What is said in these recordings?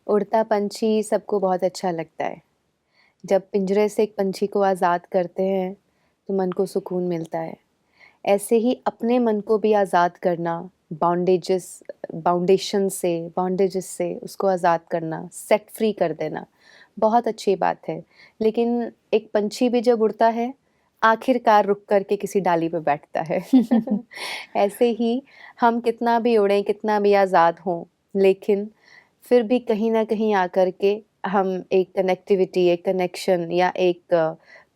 उड़ता पंछी सबको बहुत अच्छा लगता है। जब पिंजरे से एक पंछी को आज़ाद करते हैं तो मन को सुकून मिलता है। ऐसे ही अपने मन को भी आज़ाद करना, बाउंडेजेस से उसको आज़ाद करना, सेट फ्री कर देना, बहुत अच्छी बात है। लेकिन एक पंछी भी जब उड़ता है, आखिरकार रुक कर के किसी डाली पे बैठता है। ऐसे ही हम कितना भी उड़ें, कितना भी आज़ाद हों, लेकिन फिर भी कहीं न कहीं आकर के हम एक कनेक्टिविटी, एक कनेक्शन या एक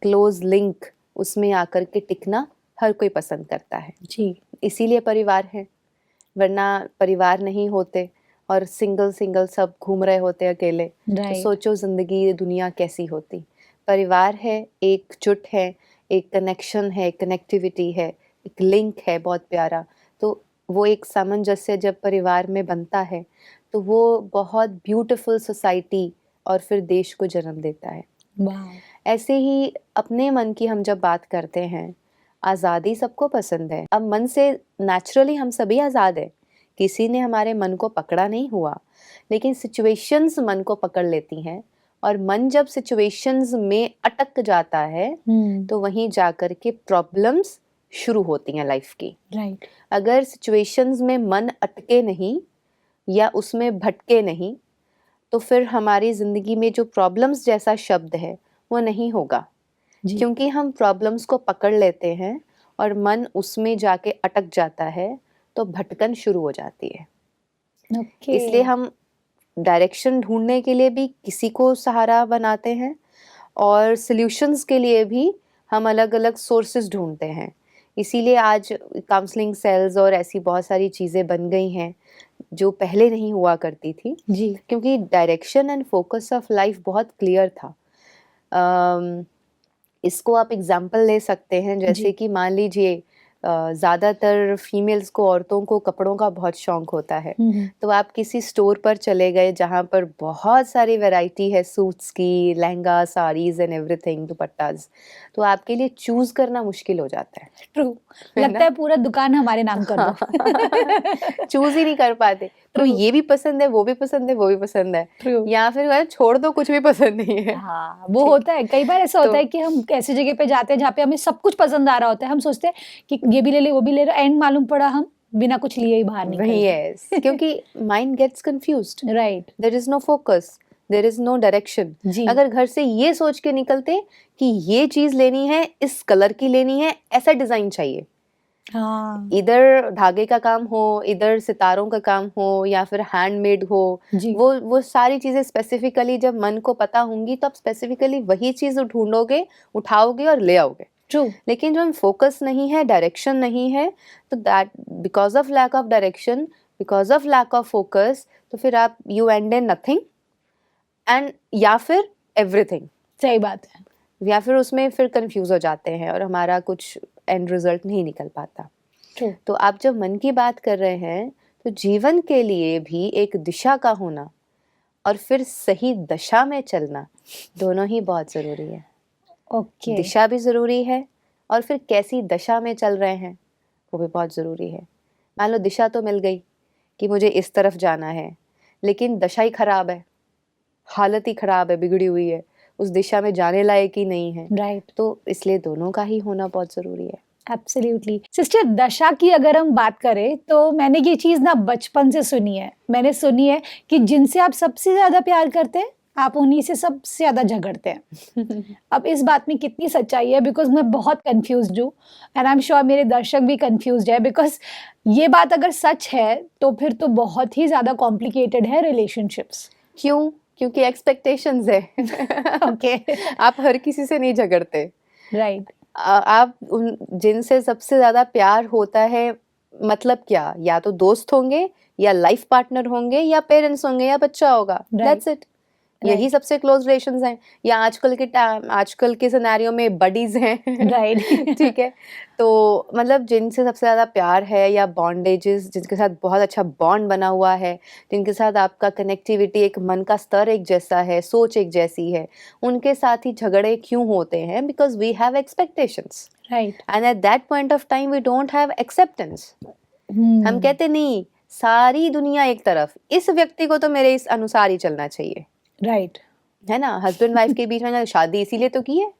क्लोज़ लिंक उसमें आकर के टिकना हर कोई पसंद करता है। जी। इसीलिए परिवार है, वरना परिवार नहीं होते और सिंगल सब घूम रहे होते अकेले, तो राइट। सोचो ज़िंदगी, ये दुनिया कैसी होती। परिवार है, एकजुट है, एक कनेक्शन है, कनेक्टिविटी है, एक लिंक है बहुत प्यारा। तो वो एक सामंजस्य जब परिवार में बनता है, तो वो बहुत ब्यूटीफुल सोसाइटी और फिर देश को जन्म देता है। वाह! ऐसे ही अपने मन की हम जब बात करते हैं, आज़ादी सबको पसंद है। अब मन से नेचुरली हम सभी आज़ाद हैं, किसी ने हमारे मन को पकड़ा नहीं हुआ, लेकिन सिचुएशंस मन को पकड़ लेती हैं और मन जब सिचुएशंस में अटक जाता है, तो वहीं जाकर के प्रॉब्लम्स शुरू होती हैं लाइफ की। राइट। अगर सिचुएशंस में मन अटके नहीं या उसमें भटके नहीं, तो फिर हमारी ज़िंदगी में जो प्रॉब्लम्स जैसा शब्द है, वो नहीं होगा। जी। क्योंकि हम प्रॉब्लम्स को पकड़ लेते हैं और मन उसमें जाके अटक जाता है, तो भटकन शुरू हो जाती है। ओके। इसलिए हम डायरेक्शन ढूँढने के लिए भी किसी को सहारा बनाते हैं और सॉल्यूशंस के लिए भी हम अलग-अलग सोर्सेज़ ढूँढते हैं। इसीलिए आज काउंसलिंग सेल्स और ऐसी बहुत सारी चीज़ें बन गई हैं, जो पहले नहीं हुआ करती थी। जी। क्योंकि direction and focus of life बहुत क्लियर था। इसको आप एग्जाम्पल ले सकते हैं, जैसे जी। कि मान लीजिए ज़्यादातर फीमेल्स को, औरतों को कपड़ों का बहुत शौक होता है। तो आप किसी स्टोर पर चले गए जहाँ पर बहुत सारी वैरायटी है सूट्स की, लहंगा, साड़ीज़ एंड एवरीथिंग, दुपट्टास, तो आपके लिए चूज़ करना मुश्किल हो जाता है। ट्रू। है लगता ना? है पूरा दुकान हमारे नाम कर दो। चूज़ ही नहीं कर पाते। तो ट्रू। ये भी पसंद है, वो भी पसंद है, वो भी पसंद है, ट्रू। या फिर छोड़ दो, कुछ भी पसंद नहीं है। हाँ, वो ठीक। होता है। कई बार ऐसा होता तो है कि हम ऐसी जगह पे जाते हैं जहाँ पे हमें सब कुछ पसंद आ रहा होता है। हम सोचते हैं कि ये भी ले ले, वो भी ले लो, एंड मालूम पड़ा हम बिना कुछ लिए ही बाहर निकल वही गए। है, क्योंकि mind gets confused, right. There is no focus, there is no direction. जी। अगर घर से ये सोच के निकलते कि ये चीज लेनी है, इस कलर की लेनी है, ऐसा डिजाइन चाहिए, हाँ। इधर धागे का काम हो, इधर सितारों का काम हो, या फिर हैंडमेड हो, जी। वो सारी चीजें स्पेसिफिकली जब मन को पता होंगी, तो आप स्पेसिफिकली वही चीज ढूंढोगे, उठाओगे और ले आओगे। ट्रू। लेकिन जब फोकस नहीं है, डायरेक्शन नहीं है, तो that because of lack of direction, because of lack of focus, तो फिर आप you end in nothing end या फिर एवरीथिंग, सही बात है। या फिर उसमें फिर कंफ्यूज हो जाते हैं और हमारा कुछ एंड रिजल्ट नहीं निकल पाता। ट्रू। तो आप जब मन की बात कर रहे हैं, तो जीवन के लिए भी एक दिशा का होना और फिर सही दशा में चलना, दोनों ही बहुत ज़रूरी है। ओके। दिशा भी ज़रूरी है और फिर कैसी दशा में चल रहे हैं, वो भी बहुत ज़रूरी है। मान लो दिशा तो मिल गई कि मुझे इस तरफ जाना है, लेकिन दशा ही खराब है, हालत ही खराब है, बिगड़ी हुई है, उस दिशा में जाने लायक ही नहीं है। राइट। तो इसलिए दोनों का ही होना बहुत ज़रूरी है। एब्सोल्युटली। सिस्टर, दशा की अगर हम बात करें तो मैंने ये चीज़ ना बचपन से सुनी है। मैंने सुनी है कि जिनसे आप सबसे ज़्यादा प्यार करते हैं, आप उन्हीं से सबसे ज़्यादा झगड़ते हैं। अब इस बात में कितनी सच्चाई है? बिकॉज़ मैं बहुत कन्फ्यूज़्ड हूँ एंड आई एम श्योर मेरे दर्शक भी कन्फ्यूज़्ड है, बिकॉज़ ये बात अगर सच है तो फिर तो बहुत ही ज़्यादा कॉम्प्लिकेटेड है रिलेशनशिप्स। क्यों? क्योंकि एक्सपेक्टेशंस है। ओके। आप हर किसी से नहीं झगड़ते। राइट। आप उन जिनसे सबसे ज़्यादा प्यार होता है, मतलब क्या? या तो दोस्त होंगे, या लाइफ पार्टनर होंगे, या पेरेंट्स होंगे, या बच्चा होगा। राइट। That's it. यही सबसे क्लोज रिलेशंस हैं। या आजकल के सिनेरियो में बडीज हैं। राइट। ठीक है। तो मतलब जिनसे सबसे ज़्यादा प्यार है, या बॉन्डेजेस जिनके साथ बहुत अच्छा बॉन्ड बना हुआ है, जिनके साथ आपका कनेक्टिविटी, एक मन का स्तर एक जैसा है, सोच एक जैसी है, उनके साथ ही झगड़े क्यों होते हैं? Because we have expectations right. And at that point of time we don't have acceptance. हम कहते नहीं, सारी दुनिया एक तरफ, इस व्यक्ति को तो मेरे इस अनुसार ही चलना चाहिए, राइट। है ना। हस्बैंड वाइफ के बीच में शादी इसीलिए तो की है,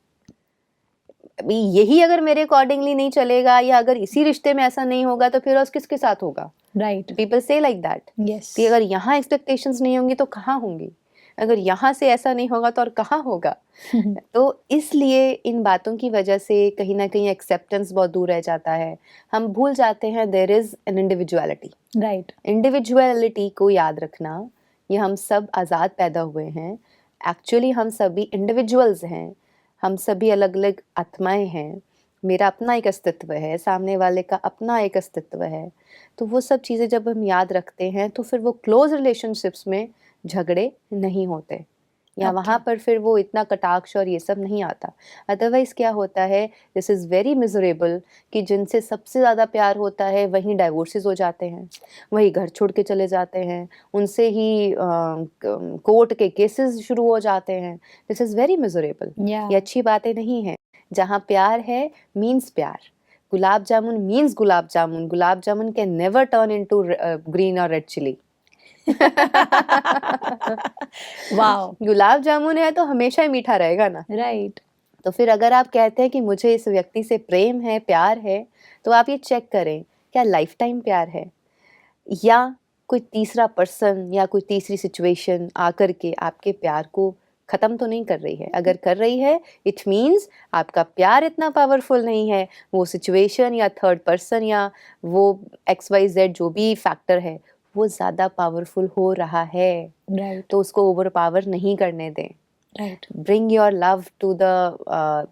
अभी यही अगर मेरे अकॉर्डिंगली नहीं चलेगा या अगर इसी रिश्ते में ऐसा नहीं होगा तो फिर और किसके साथ होगा। राइट। पीपल से लाइक दैट यस। कि अगर यहाँ एक्सपेक्टेशंस नहीं होंगी तो कहाँ होंगी, अगर यहाँ से ऐसा नहीं होगा तो और कहाँ होगा। तो इसलिए इन बातों की वजह से कहीं ना कहीं एक्सेप्टेंस बहुत दूर रह जाता है, हम भूल जाते हैं there is an individuality. Right. Individuality को याद रखना, ये हम सब आज़ाद पैदा हुए हैं, एक्चुअली हम सभी इंडिविजुअल्स हैं, हम सभी अलग अलग आत्माएं हैं, मेरा अपना एक अस्तित्व है, सामने वाले का अपना एक अस्तित्व है। तो वो सब चीज़ें जब हम याद रखते हैं तो फिर वो क्लोज रिलेशनशिप्स में झगड़े नहीं होते, या वहाँ पर फिर वो इतना कटाक्ष और ये सब नहीं आता। अदरवाइज़ क्या होता है, दिस इज़ वेरी मिजरेबल कि जिनसे सबसे ज़्यादा प्यार होता है वहीं डाइवोर्सेस हो जाते हैं, वही घर छोड़ के चले जाते हैं, उनसे ही कोर्ट के केसेस शुरू हो जाते हैं। दिस इज़ वेरी मिजरेबल, या ये अच्छी बातें नहीं हैं। जहाँ प्यार है मीन्स प्यार, gulab jamun means gulab jamun, gulab jamun can never turn into green और red chilli. Wow. Gulab jamun है तो हमेशा ही मीठा रहेगा ना। राइट। तो फिर अगर आप कहते हैं कि मुझे इस व्यक्ति से प्रेम है, प्यार है, तो आप ये चेक करें क्या लाइफ टाइम प्यार है, या कोई तीसरा पर्सन या कोई तीसरी सिचुएशन आकर के आपके प्यार को ख़त्म तो नहीं कर रही है। अगर कर रही है इट मीन्स आपका प्यार इतना पावरफुल नहीं है, वो सिचुएशन या थर्ड पर्सन या वो XYZ जो भी फैक्टर है वो ज़्यादा पावरफुल हो रहा है। राइट। तो उसको ओवर पावर नहीं करने दें। Right. Bring your love to the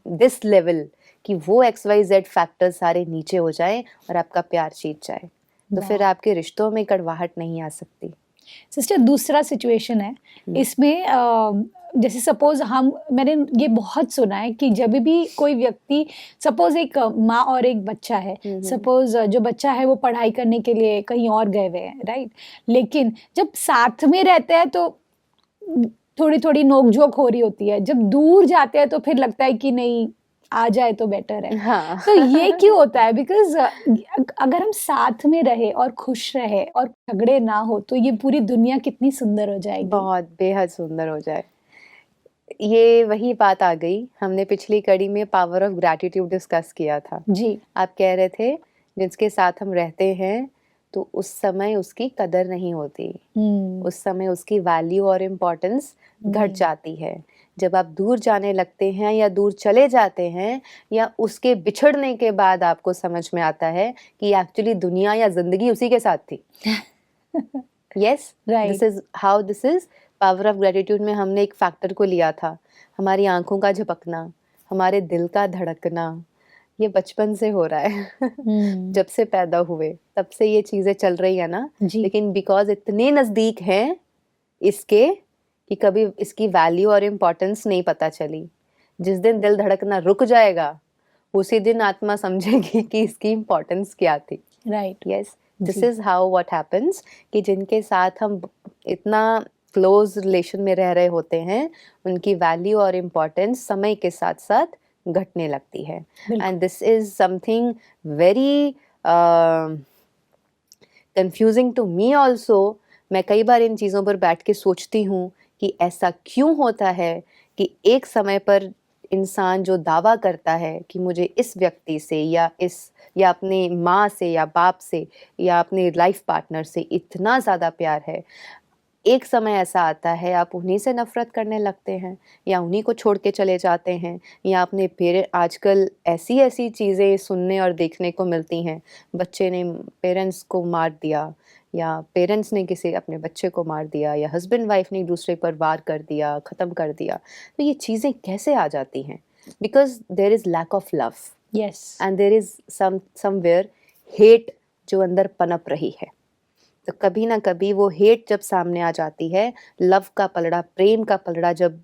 this level कि वो XYZ फैक्टर सारे नीचे हो जाए और आपका प्यार जीत जाए, तो फिर आपके रिश्तों में कड़वाहट नहीं आ सकती। सिस्टर दूसरा सिचुएशन है इसमें, जैसे सपोज मैंने ये बहुत सुना है कि जब भी कोई व्यक्ति, सपोज एक माँ और एक बच्चा है, सपोज जो बच्चा है वो पढ़ाई करने के लिए कहीं और गए हुए हैं, राइट, लेकिन जब साथ में रहते हैं तो थोड़ी थोड़ी नोक-झोंक हो रही होती है, जब दूर जाते हैं तो फिर लगता है कि नहीं आ जाए तो बेटर है। हाँ। तो ये क्यों होता है? बिकॉज़ अगर हम साथ में रहे और खुश रहे और झगड़े ना हो तो ये पूरी दुनिया कितनी सुंदर हो जाएगी। बहुत बेहद सुंदर हो जाए। ये वही बात आ गई, हमने पिछली कड़ी में पावर ऑफ ग्रैटिट्यूड डिस्कस किया था। जी। आप कह रहे थे जिसके साथ हम रहते हैं तो उस समय उसकी कदर नहीं होती, उस समय उसकी वैल्यू और इम्पोर्टेंस घट जाती है। जब आप दूर जाने लगते हैं या दूर चले जाते हैं या उसके बिछड़ने के बाद आपको समझ में आता है कि एक्चुअली दुनिया या जिंदगी उसी के साथ थी। Yes, this is how this is power of gratitude में हमने एक फैक्टर को लिया था, हमारी आंखों का झपकना, हमारे दिल का धड़कना, ये बचपन से हो रहा है। जब से पैदा हुए तब से ये चीजें चल रही है ना, लेकिन बिकॉज इतने नजदीक हैं इसके कि कभी इसकी वैल्यू और इम्पोर्टेंस नहीं पता चली। जिस दिन दिल धड़कना रुक जाएगा उसी दिन आत्मा समझेगी कि इसकी इम्पोर्टेंस क्या थी। Right. Yes, this is how what happens कि जिनके साथ हम इतना क्लोज रिलेशन में रह रहे होते हैं उनकी वैल्यू और इम्पोर्टेंस समय के साथ साथ घटने लगती है। And this is something very confusing to me also. मैं कई बार इन चीज़ों पर बैठ के सोचती हूँ कि ऐसा क्यों होता है कि एक समय पर इंसान जो दावा करता है कि मुझे इस व्यक्ति से या अपने माँ से या बाप से या अपने लाइफ पार्टनर से इतना ज़्यादा प्यार है, एक समय ऐसा आता है आप उन्हीं से नफरत करने लगते हैं या उन्हीं को छोड़ के चले जाते हैं, या अपने आजकल ऐसी ऐसी चीज़ें सुनने और देखने को मिलती हैं, बच्चे ने पेरेंट्स को मार दिया या पेरेंट्स ने किसी अपने बच्चे को मार दिया या हस्बैंड वाइफ ने एक दूसरे पर वार कर दिया, ख़त्म कर दिया। तो ये चीज़ें कैसे आ जाती हैं? Because there is lack of love, yes, and there is somewhere hate जो अंदर पनप रही है। तो कभी ना कभी वो हेट जब सामने आ जाती है, लव का पलड़ा, प्रेम का पलड़ा जब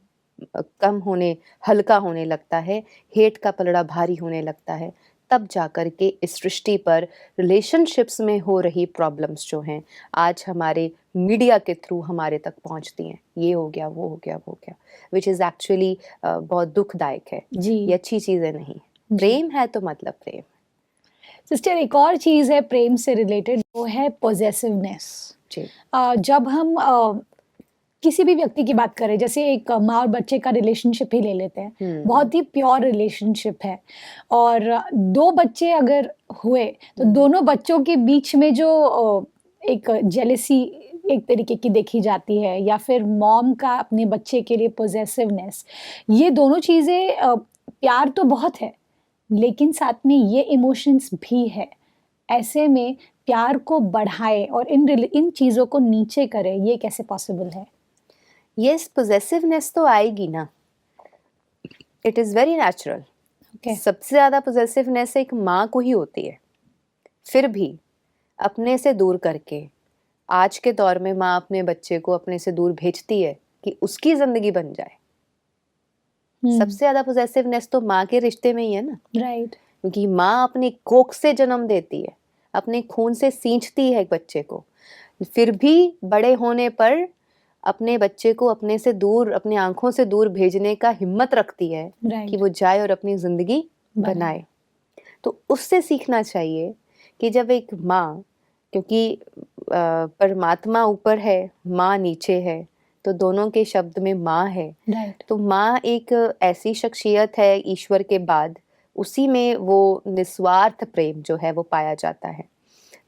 हल्का होने लगता है, हेट का पलड़ा भारी होने लगता है, तब जाकर के इस सृष्टि पर रिलेशनशिप्स में हो रही प्रॉब्लम्स जो हैं आज हमारे मीडिया के थ्रू हमारे तक पहुंचती हैं। ये हो गया, वो हो गया, वो हो गया, विच इज़ एक्चुअली बहुत दुखदायक है। जी। ये अच्छी चीज़ें नहीं। प्रेम है तो मतलब प्रेम। सिस्टर एक और चीज है प्रेम से रिलेटेड, वो है पोजेसिवनेस। जी। जब हम किसी भी व्यक्ति की बात करें, जैसे एक माँ और बच्चे का रिलेशनशिप ही ले लेते हैं, बहुत ही प्योर रिलेशनशिप है, और दो बच्चे अगर हुए तो दोनों बच्चों के बीच में जो एक जेलेसी एक तरीके की देखी जाती है, या फिर मॉम का अपने बच्चे के लिए पोजेसिवनेस, ये दोनों चीज़ें प्यार तो बहुत है, लेकिन साथ में ये इमोशंस भी है। ऐसे में प्यार को बढ़ाए और इन चीज़ों को नीचे करे, ये कैसे पॉसिबल है? यस, पोजेसिवनेस तो आएगी ना, it is very natural. Okay. सबसे ज़्यादा पोजेसिवनेस एक माँ को ही होती है। फिर भी अपने से दूर करके, आज के दौर में माँ अपने बच्चे को अपने से दूर भेजती है कि उसकी ज़िंदगी बन जाए। सबसे ज़्यादा पोजेसिवनेस तो माँ के रिश्ते में ही है ना, राइट। क्योंकि माँ अपनी कोख से जन्म देती है, अपने खून से सींचती है एक बच्चे को, फिर भी बड़े होने पर अपने बच्चे को अपने से दूर, अपनी आंखों से दूर भेजने का हिम्मत रखती है कि वो जाए और अपनी ज़िंदगी बनाए। तो उससे सीखना चाहिए कि जब एक माँ, क्योंकि परमात्मा ऊपर है, माँ नीचे है, तो दोनों के शब्द में माँ है। राइट। तो माँ एक ऐसी शख्सियत है ईश्वर के बाद, उसी में वो निस्वार्थ प्रेम जो है वो पाया जाता है।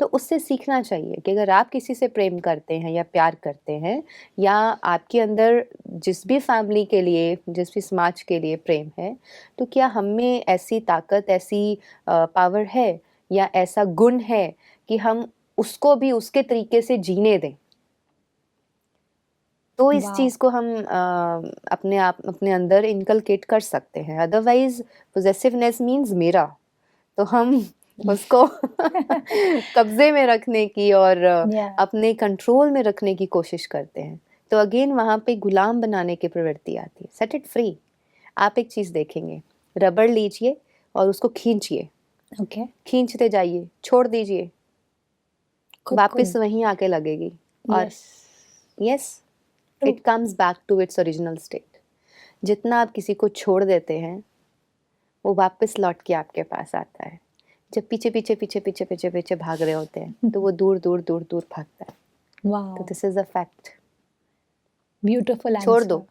तो उससे सीखना चाहिए कि अगर आप किसी से प्रेम करते हैं या प्यार करते हैं, या आपके अंदर जिस भी फैमिली के लिए, जिस भी समाज के लिए प्रेम है, तो क्या हम में ऐसी ताकत, ऐसी पावर है या ऐसा गुण है कि हम उसको भी उसके तरीके से जीने दें। तो इस वाह। चीज़ को हम अपने आप अपने अंदर इनकलकेट कर सकते हैं। अदरवाइज पोजेसिवनेस मीन्स मेरा, तो हम उसको कब्जे में रखने की और या अपने कंट्रोल में रखने की कोशिश करते हैं। तो अगेन वहाँ पे गुलाम बनाने की प्रवृत्ति आती है। Set it free. आप एक चीज़ देखेंगे, रबड़ लीजिए और उसको खींचिए, ओके। खींचते जाइए, छोड़ दीजिए, खुद वापस को। वहीं आके लगेगी। और yes. Yes, true. It comes back to its original state. जितना आप किसी को छोड़ देते हैं, वो वापस लौट के आपके पास आता है। जब पीछे पीछे पीछे पीछे पीछे पीछे भाग रहे होते हैं, तो वो दूर दूर दूर दूर भागता है। तो wow. This is a fact. Beautiful छोड़ आंसर। दो।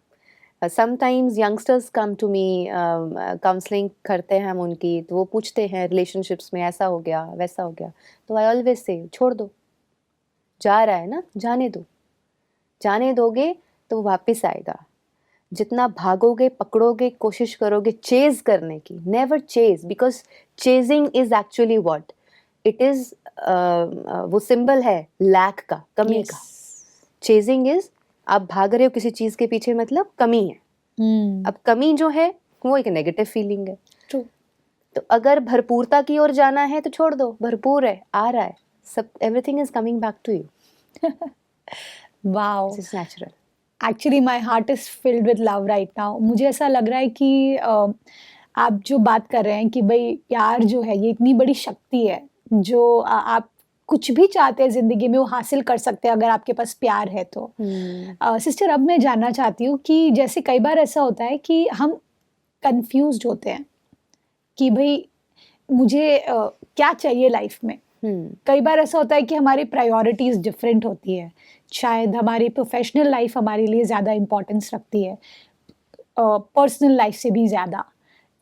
Sometimes youngsters come to me, counselling करते हैं हम उनकी, तो वो पूछते हैं रिलेशनशिप्स में ऐसा हो गया वैसा हो गया, तो आई ऑलवेज से छोड़ दो, जा रहा है ना, जाने दो। जाने दोगे तो वो वापस आएगा। जितना भागोगे, पकड़ोगे, कोशिश करोगे चेज करने की, never chase, because chasing is actually what it is, वो सिंबल है लैक का, कमी का। चेजिंग इज, आप भाग रहे हो किसी चीज के पीछे, मतलब कमी है। अब कमी जो है वो एक नेगेटिव फीलिंग है। ट्रू। तो अगर भरपूरता की ओर जाना है तो छोड़ दो, भरपूर है, आ रहा है सब, everything is coming back to you. Wow. This is natural. Actually my heart is filled with love right now. मुझे ऐसा लग रहा है कि आप जो बात कर रहे हैं कि भाई प्यार जो है ये इतनी बड़ी शक्ति है, जो आप कुछ भी चाहते हैं जिंदगी में वो हासिल कर सकते हैं अगर आपके पास प्यार है तो। सिस्टर अब मैं जानना चाहती हूँ कि जैसे कई बार ऐसा होता है कि हम कंफ्यूज्ड होते हैं कि भाई मुझे क्या चाहिए लाइफ में। कई बार ऐसा होता है कि हमारी प्रायोरिटीज डिफरेंट होती है, शायद हमारी प्रोफेशनल लाइफ हमारे लिए ज़्यादा इम्पोर्टेंस रखती है पर्सनल लाइफ से भी ज़्यादा।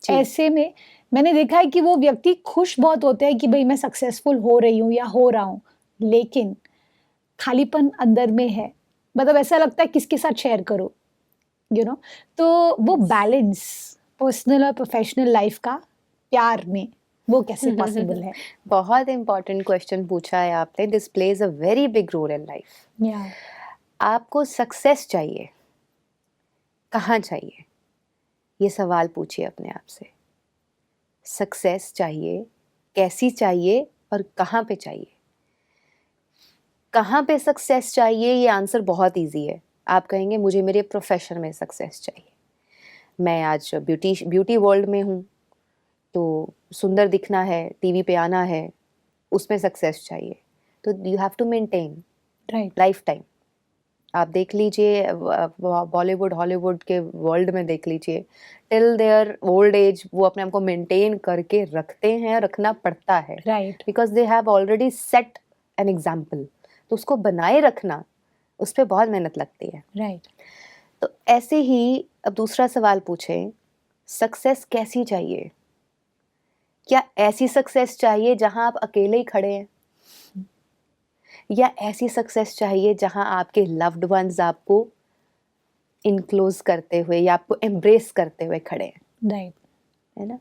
ऐसे में मैंने देखा है कि वो व्यक्ति खुश बहुत होते हैं कि भाई मैं सक्सेसफुल हो रही हूँ या हो रहा हूँ, लेकिन खालीपन अंदर में है। मतलब ऐसा लगता है किसके साथ शेयर करूँ, यू नो। तो वो बैलेंस पर्सनल और प्रोफेशनल लाइफ का प्यार में, वो कैसे पॉसिबल है? बहुत इंपॉर्टेंट क्वेश्चन पूछा है आपने। This plays a very big role in life. या आपको सक्सेस चाहिए, कहाँ चाहिए, ये सवाल पूछिए अपने आप से। सक्सेस चाहिए, कैसी चाहिए और कहाँ पे चाहिए। कहाँ पे सक्सेस चाहिए, ये आंसर बहुत इजी है। आप कहेंगे मुझे मेरे प्रोफेशन में सक्सेस चाहिए, मैं आज ब्यूटी वर्ल्ड में हूँ, तो सुंदर दिखना है, टीवी पे आना है, उसमें सक्सेस चाहिए। तो you have to maintain right. Life time. आप देख लीजिए, बॉलीवुड हॉलीवुड के वर्ल्ड में देख लीजिए, टिल देयर ओल्ड एज वो अपने आप को मेंटेन करके रखते हैं, रखना पड़ता है, right, because they have already set an example. तो उसको बनाए रखना, उस पर बहुत मेहनत लगती है। राइट। तो ऐसे ही अब दूसरा सवाल पूछें, सक्सेस कैसी चाहिए? क्या ऐसी सक्सेस चाहिए जहां आप अकेले ही खड़े हैं, या ऐसी सक्सेस चाहिए जहां आपके लव्ड वंस आपको इनक्लोज करते हुए या आपको एम्ब्रेस करते हुए खड़े हैं? राइट, है ना?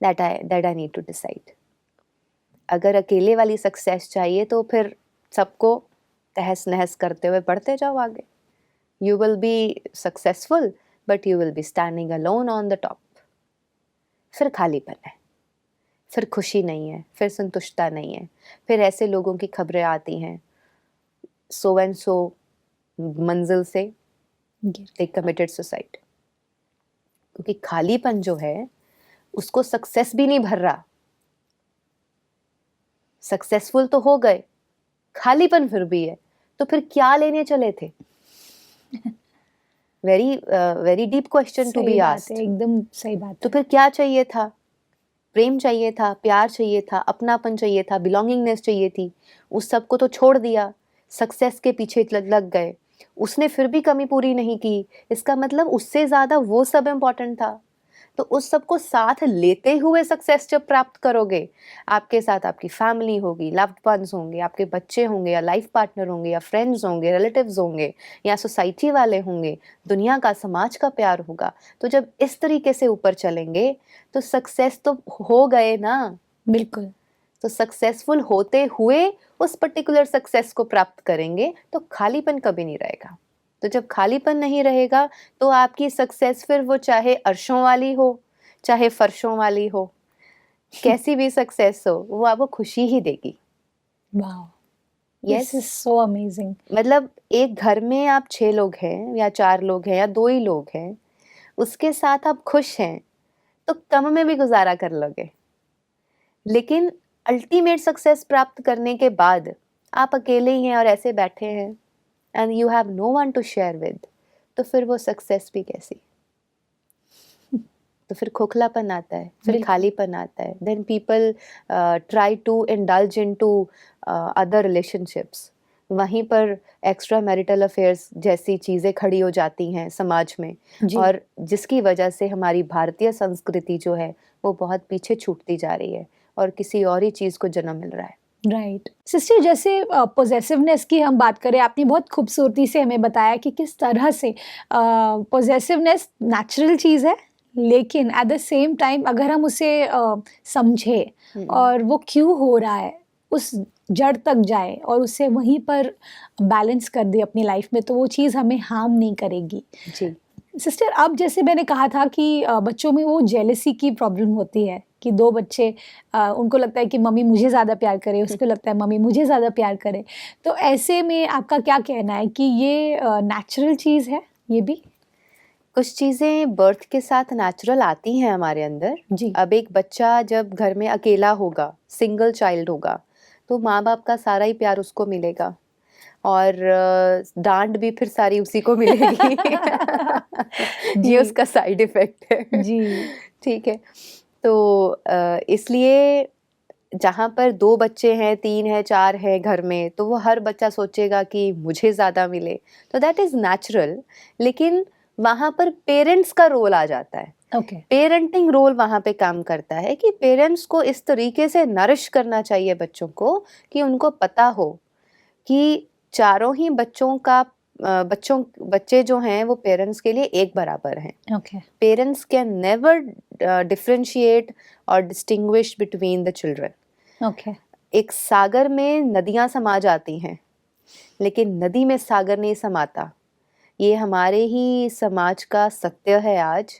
That I need to decide. अगर अकेले वाली सक्सेस चाहिए तो फिर सबको तहस नहस करते हुए बढ़ते जाओ आगे। You will be successful but you will be standing alone on the top. फिर खालीपन है, फिर खुशी नहीं है, फिर संतुष्टता नहीं है, फिर ऐसे लोगों की खबरें आती हैं, सो एंड सो मंजिल से दे कमिटेड सुसाइड। क्योंकि खालीपन जो है उसको सक्सेस भी नहीं भर रहा। सक्सेसफुल तो हो गए, खालीपन फिर भी है, तो फिर क्या लेने चले थे? Very very deep question to सही बी बात आस्क्ड। है, एकदम सही बात तो है। फिर क्या चाहिए था? प्रेम चाहिए था, प्यार चाहिए था, अपनापन चाहिए था, बिलोंगिंगनेस चाहिए थी। उस सब को तो छोड़ दिया, सक्सेस के पीछे लग गए। उसने फिर भी कमी पूरी नहीं की, इसका मतलब उससे ज्यादा वो सब इम्पोर्टेंट था। तो उस सब को साथ लेते हुए सक्सेस जब प्राप्त करोगे, आपके साथ आपकी फैमिली होगी, लव्ड वंस होंगे, आपके बच्चे होंगे, या लाइफ पार्टनर होंगे, या फ्रेंड्स होंगे, रिलेटिव्स होंगे, या सोसाइटी वाले होंगे, दुनिया का, समाज का प्यार होगा। तो जब इस तरीके से ऊपर चलेंगे तो सक्सेस तो हो गए ना। बिल्कुल। तो सक्सेसफुल होते हुए उस पर्टिकुलर सक्सेस को प्राप्त करेंगे तो खालीपन कभी नहीं रहेगा। तो जब खालीपन नहीं रहेगा तो आपकी सक्सेस फिर वो चाहे अर्शों वाली हो, चाहे फर्शों वाली हो, कैसी भी सक्सेस हो, वो आपको खुशी ही देगी। Wow, yes, this is so amazing. मतलब एक घर में आप 6 लोग हैं या 4 लोग हैं या 2 ही लोग हैं, उसके साथ आप खुश हैं तो कम में भी गुजारा कर लोगे। लेकिन अल्टीमेट सक्सेस प्राप्त करने के बाद आप अकेले ही हैं और ऐसे बैठे हैं and you have no one to share with, तो फिर वो सक्सेस भी कैसी? तो फिर खोखलापन आता है, फिर बिल्कुल। खालीपन आता है। Then people try to indulge into other relationships. वहीं पर एक्स्ट्रा मैरिटल अफेयर्स जैसी चीज़ें खड़ी हो जाती हैं समाज में, जी। और जिसकी वजह से हमारी भारतीय संस्कृति जो है वो बहुत पीछे छूटती जा रही है और किसी और ही चीज़ को जन्म मिल रहा है। राइट सिस्टर, जैसे पोजेसिवनेस की हम बात करें, आपने बहुत खूबसूरती से हमें बताया कि किस तरह से पोजेसिवनेस नेचुरल चीज़ है, लेकिन एट द सेम टाइम अगर हम उसे समझें और वो क्यों हो रहा है, उस जड़ तक जाए और उसे वहीं पर बैलेंस कर दे अपनी लाइफ में, तो वो चीज़ हमें हार्म नहीं करेगी। जी। सिस्टर, अब जैसे मैंने कहा था कि बच्चों में वो जेलसी की प्रॉब्लम होती है कि दो बच्चे, उनको लगता है कि मम्मी मुझे ज़्यादा प्यार करे, उसको लगता है मम्मी मुझे ज़्यादा प्यार करे। तो ऐसे में आपका क्या कहना है कि ये नेचुरल चीज़ है ये भी? कुछ चीज़ें बर्थ के साथ नेचुरल आती हैं हमारे अंदर। जी। अब एक बच्चा जब घर में अकेला होगा, सिंगल चाइल्ड होगा, तो माँ बाप का सारा ही प्यार उसको मिलेगा और डांट भी फिर सारी उसी को मिलेगी। ये जी, उसका साइड इफेक्ट है। जी। ठीक है। तो इसलिए जहाँ पर 2 बच्चे हैं, 3 है, 4 है घर में, तो वो हर बच्चा सोचेगा कि मुझे ज़्यादा मिले, तो दैट इज़ नेचुरल। लेकिन वहाँ पर पेरेंट्स का रोल आ जाता है। ओके। पेरेंटिंग रोल वहाँ पे काम करता है कि पेरेंट्स को इस तरीके से नरिश करना चाहिए बच्चों को कि उनको पता हो कि चारों ही बच्चे जो हैं वो पेरेंट्स के लिए एक बराबर हैं। Okay. Parents can never differentiate और distinguish between the children. Okay. एक सागर में नदियां समा जाती हैं, लेकिन नदी में सागर नहीं समाता। ये हमारे ही समाज का सत्य है आज